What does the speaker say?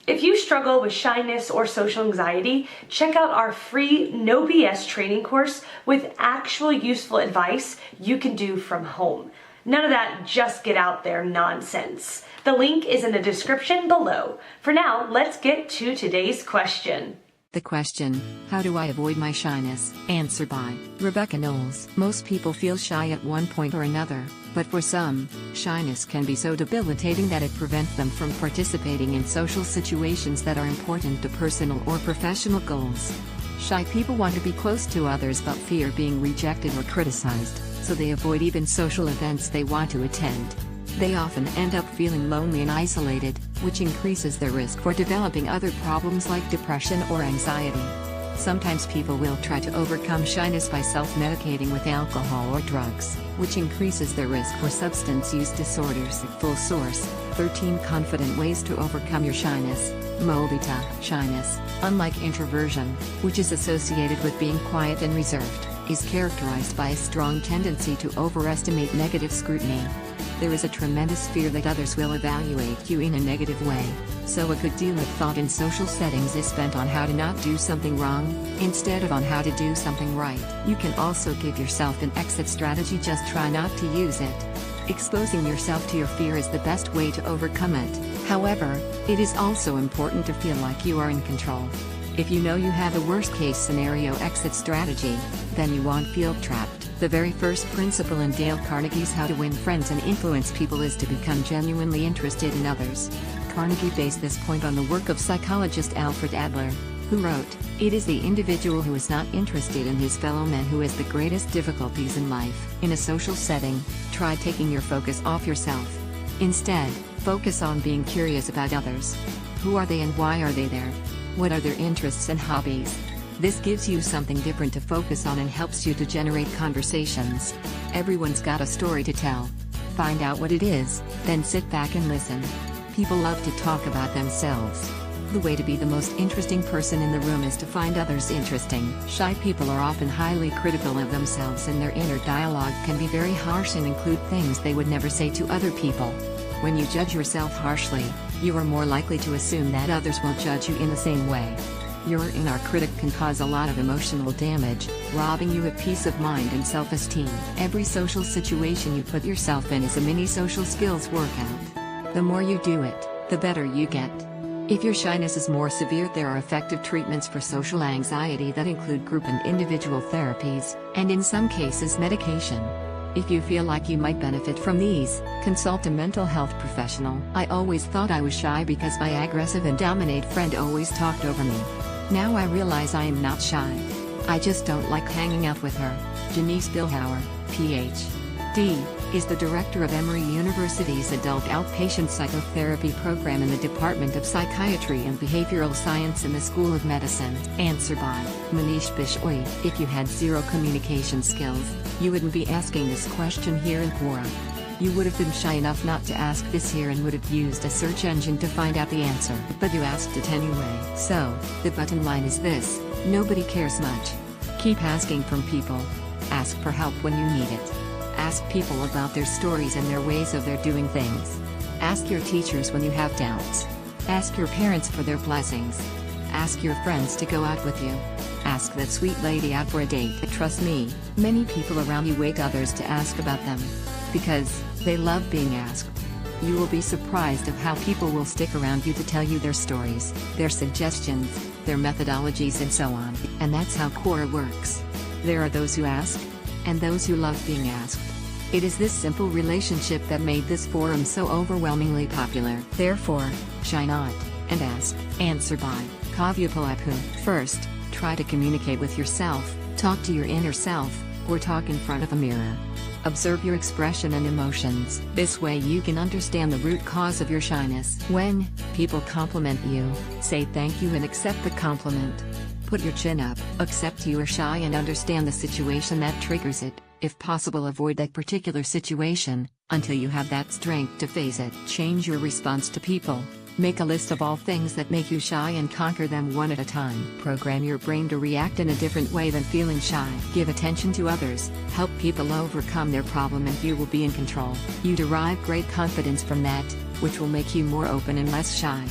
If you struggle with shyness or social anxiety, check out our free No BS training course with actual useful advice you can do from home. None of that just get out there nonsense. The link is in the description below. For now, let's get to today's question. The question, how do I avoid my shyness? Answer by Rebecca Knowles. Most people feel shy at one point or another, but for some, shyness can be so debilitating that it prevents them from participating in social situations that are important to personal or professional goals. Shy people want to be close to others but fear being rejected or criticized, so they avoid even social events they want to attend. They often end up feeling lonely and isolated, which increases their risk for developing other problems like depression or anxiety. Sometimes people will try to overcome shyness by self-medicating with alcohol or drugs, which increases their risk for substance use disorders. Full source, 13 confident ways to overcome your shyness. Mobita. Shyness, unlike introversion, which is associated with being quiet and reserved, is characterized by a strong tendency to overestimate negative scrutiny. There is a tremendous fear that others will evaluate you in a negative way, so a good deal of thought in social settings is spent on how to not do something wrong, instead of on how to do something right. You can also give yourself an exit strategy, just try not to use it. Exposing yourself to your fear is the best way to overcome it. However, it is also important to feel like you are in control. If you know you have a worst-case scenario exit strategy, then you won't feel trapped. The very first principle in Dale Carnegie's How to Win Friends and Influence People is to become genuinely interested in others. Carnegie based this point on the work of psychologist Alfred Adler, who wrote, "It is the individual who is not interested in his fellow men who has the greatest difficulties in life." In a social setting, try taking your focus off yourself. Instead, focus on being curious about others. Who are they and why are they there? What are their interests and hobbies? This gives you something different to focus on and helps you to generate conversations. Everyone's got a story to tell. Find out what it is, then sit back and listen. People love to talk about themselves. The way to be the most interesting person in the room is to find others interesting. Shy people are often highly critical of themselves, and their inner dialogue can be very harsh and include things they would never say to other people. When you judge yourself harshly, you are more likely to assume that others will judge you in the same way. Your inner critic can cause a lot of emotional damage, robbing you of peace of mind and self-esteem. Every social situation you put yourself in is a mini social skills workout. The more you do it, the better you get. If your shyness is more severe, there are effective treatments for social anxiety that include group and individual therapies, and in some cases medication. If you feel like you might benefit from these, consult a mental health professional. I always thought I was shy because my aggressive and dominant friend always talked over me. Now I realize I am not shy. I just don't like hanging out with her. Janice Billhauer, Ph.D., is the director of Emory University's Adult Outpatient Psychotherapy Program in the Department of Psychiatry and Behavioral Science in the School of Medicine. Answer by Manish Bishoy. If you had zero communication skills, you wouldn't be asking this question here in Quora. You would have been shy enough not to ask this here and would have used a search engine to find out the answer. But you asked it anyway. So, the bottom line is this: nobody cares much. Keep asking from people. Ask for help when you need it. Ask people about their stories and their ways of their doing things. Ask your teachers when you have doubts. Ask your parents for their blessings. Ask your friends to go out with you. Ask that sweet lady out for a date. Trust me, many people around you wait others to ask about them, because they love being asked. You will be surprised of how people will stick around you to tell you their stories, their suggestions, their methodologies and so on. And that's how Quora works. There are those who ask, and those who love being asked. It is this simple relationship that made this forum so overwhelmingly popular. Therefore, shy not, and ask. Answer by Kavya Palapu. First, try to communicate with yourself, talk to your inner self, or talk in front of a mirror. Observe your expression and emotions. This way you can understand the root cause of your shyness. When people compliment you, say thank you and accept the compliment. Put your chin up, accept you are shy and understand the situation that triggers it. If possible, avoid that particular situation, until you have that strength to face it. Change your response to people. Make a list of all things that make you shy and conquer them one at a time. Program your brain to react in a different way than feeling shy. Give attention to others, help people overcome their problem, and you will be in control. You derive great confidence from that, which will make you more open and less shy.